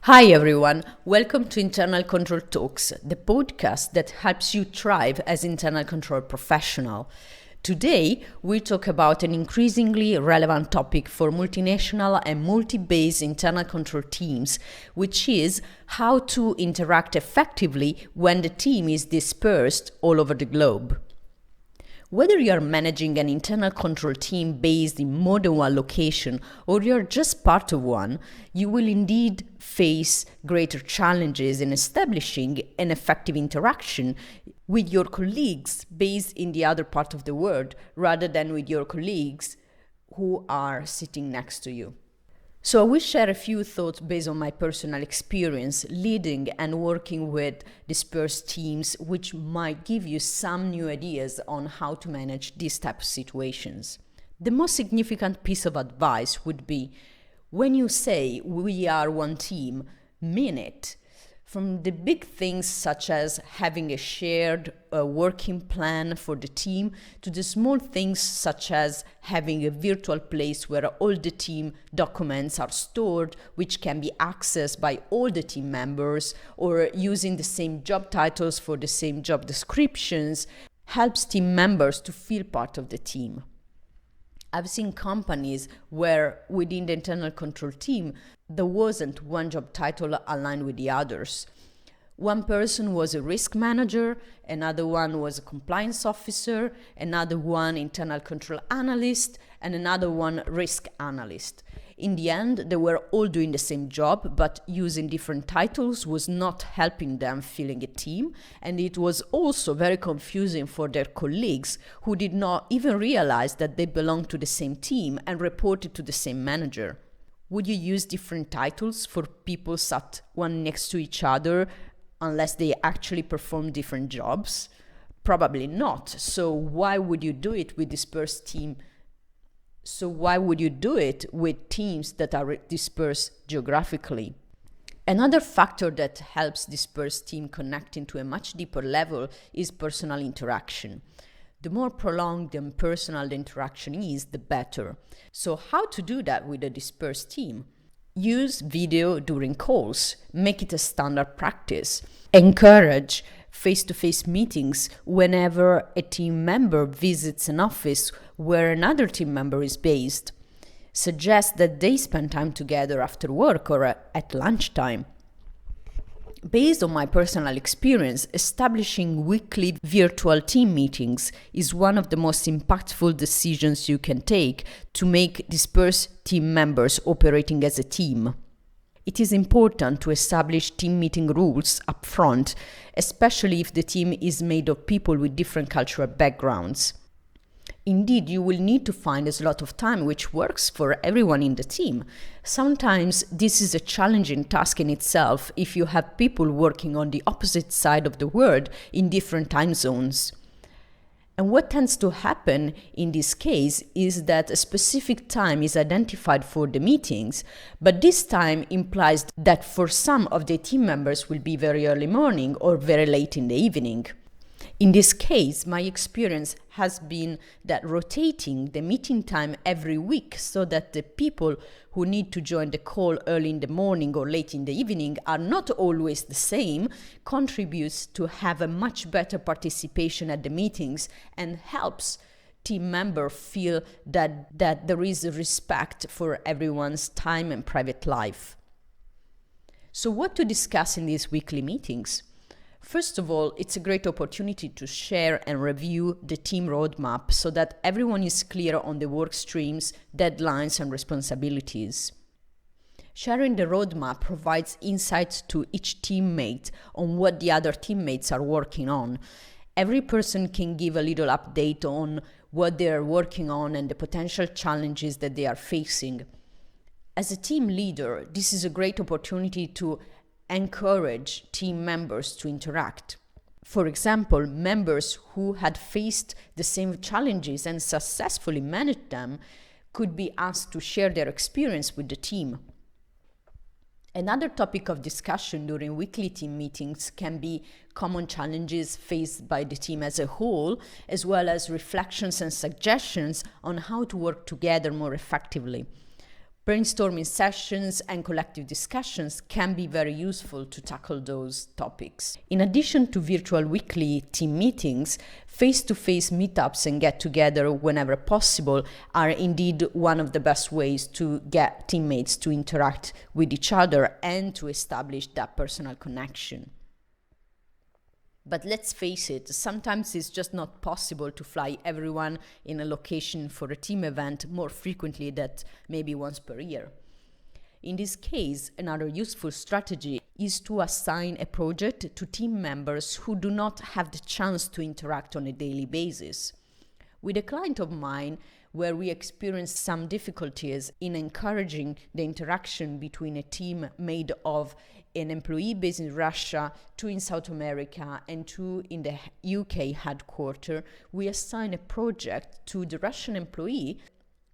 Hi everyone, welcome to Internal Control Talks, the podcast that helps you thrive as internal control professional. Today, we talk about an increasingly relevant topic for multinational and multi-base internal control teams, which is how to interact effectively when the team is dispersed all over the globe. Whether you are managing an internal control team based in more than one location or you're just part of one, you will indeed face greater challenges in establishing an effective interaction with your colleagues based in the other part of the world rather than with your colleagues who are sitting next to you. So I will share a few thoughts based on my personal experience leading and working with dispersed teams, which might give you some new ideas on how to manage these type of situations. The most significant piece of advice would be, when you say we are one team, mean it. From the big things such as having a shared working plan for the team to the small things such as having a virtual place where all the team documents are stored, which can be accessed by all the team members, or using the same job titles for the same job descriptions, helps team members to feel part of the team. I've seen companies where within the internal control team, there wasn't one job title aligned with the others. One person was a risk manager, another one was a compliance officer, another one internal control analyst, and another one risk analyst. In the end, they were all doing the same job, but using different titles was not helping them feeling a team, and it was also very confusing for their colleagues who did not even realize that they belonged to the same team and reported to the same manager. Would you use different titles for people sat one next to each other unless they actually perform different jobs? Probably not. So why would you do it with dispersed team? So why would you do it with teams that are dispersed geographically? Another factor that helps dispersed team connecting to a much deeper level is personal interaction. The more prolonged and personal the interaction is, the better. So how to do that with a dispersed team? Use video during calls. Make it a standard practice. Encourage face-to-face meetings whenever a team member visits an office where another team member is based. Suggest that they spend time together after work or at lunchtime. Based on my personal experience, establishing weekly virtual team meetings is one of the most impactful decisions you can take to make dispersed team members operating as a team. It is important to establish team meeting rules up front, especially if the team is made of people with different cultural backgrounds. Indeed, you will need to find a slot of time which works for everyone in the team. Sometimes this is a challenging task in itself if you have people working on the opposite side of the world in different time zones. And what tends to happen in this case is that a specific time is identified for the meetings, but this time implies that for some of the team members will be very early morning or very late in the evening. In this case, my experience has been that rotating the meeting time every week so that the people who need to join the call early in the morning or late in the evening are not always the same contributes to have a much better participation at the meetings and helps team members feel that there is a respect for everyone's time and private life. So what to discuss in these weekly meetings? First of all, it's a great opportunity to share and review the team roadmap so that everyone is clear on the work streams, deadlines, and responsibilities. Sharing the roadmap provides insights to each teammate on what the other teammates are working on. Every person can give a little update on what they are working on and the potential challenges that they are facing. As a team leader, this is a great opportunity to encourage team members to interact. For example, members who had faced the same challenges and successfully managed them could be asked to share their experience with the team. Another topic of discussion during weekly team meetings can be common challenges faced by the team as a whole, as well as reflections and suggestions on how to work together more effectively. Brainstorming sessions and collective discussions can be very useful to tackle those topics. In addition to virtual weekly team meetings, face-to-face meetups and get-together whenever possible are indeed one of the best ways to get teammates to interact with each other and to establish that personal connection. But let's face it, sometimes it's just not possible to fly everyone in a location for a team event more frequently than maybe once per year. In this case, another useful strategy is to assign a project to team members who do not have the chance to interact on a daily basis. With a client of mine, where we experienced some difficulties in encouraging the interaction between a team made of an employee based in Russia, 2 in South America, and 2 in the UK headquarters, we assigned a project to the Russian employee,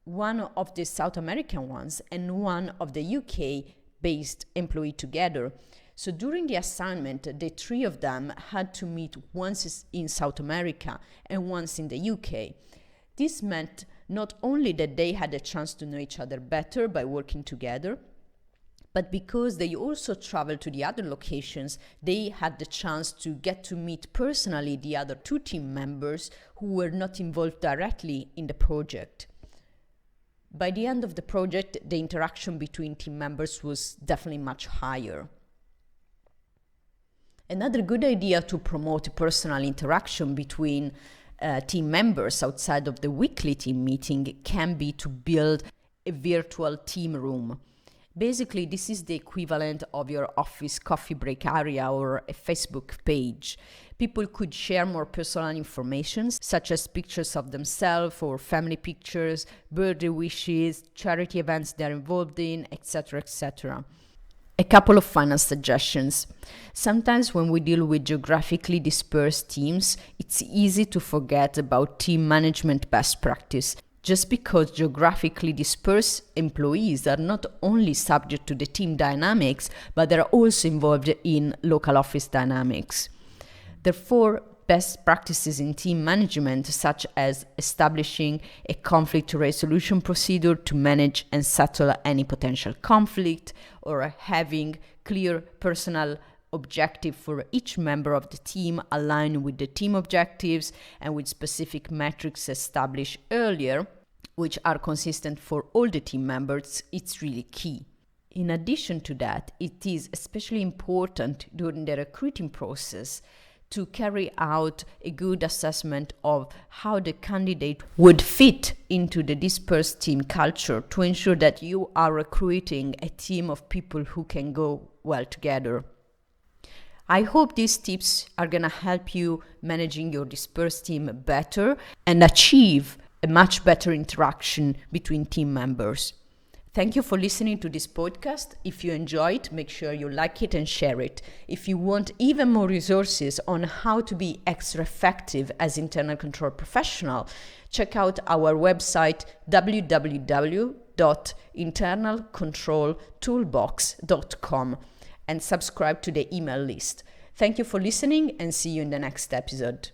one of the South American ones, and one of the UK-based employee together. So during the assignment, the 3 of them had to meet once in South America and once in the UK. This meant not only that they had a chance to know each other better by working together, but because they also traveled to the other locations, they had the chance to get to meet personally the other 2 team members who were not involved directly in the project. By the end of the project, the interaction between team members was definitely much higher. Another good idea to promote personal interaction between team members outside of the weekly team meeting can be to build a virtual team room. Basically, this is the equivalent of your office coffee break area or a Facebook page. People could share more personal information, such as pictures of themselves or family pictures, birthday wishes, charity events they're involved in, etc., etc. A couple of final suggestions. Sometimes when we deal with geographically dispersed teams, it's easy to forget about team management best practice, just because geographically dispersed employees are not only subject to the team dynamics, but they're also involved in local office dynamics. Therefore, best practices in team management, such as establishing a conflict resolution procedure to manage and settle any potential conflict, or having clear personal objective for each member of the team aligned with the team objectives and with specific metrics established earlier, which are consistent for all the team members, it's really key. In addition to that, it is especially important during the recruiting process to carry out a good assessment of how the candidate would fit into the dispersed team culture to ensure that you are recruiting a team of people who can go well together. I hope these tips are going to help you managing your dispersed team better and achieve a much better interaction between team members. Thank you for listening to this podcast. If you enjoy it, make sure you like it and share it. If you want even more resources on how to be extra effective as internal control professional, check out our website www.internalcontroltoolbox.com and subscribe to the email list. Thank you for listening and see you in the next episode.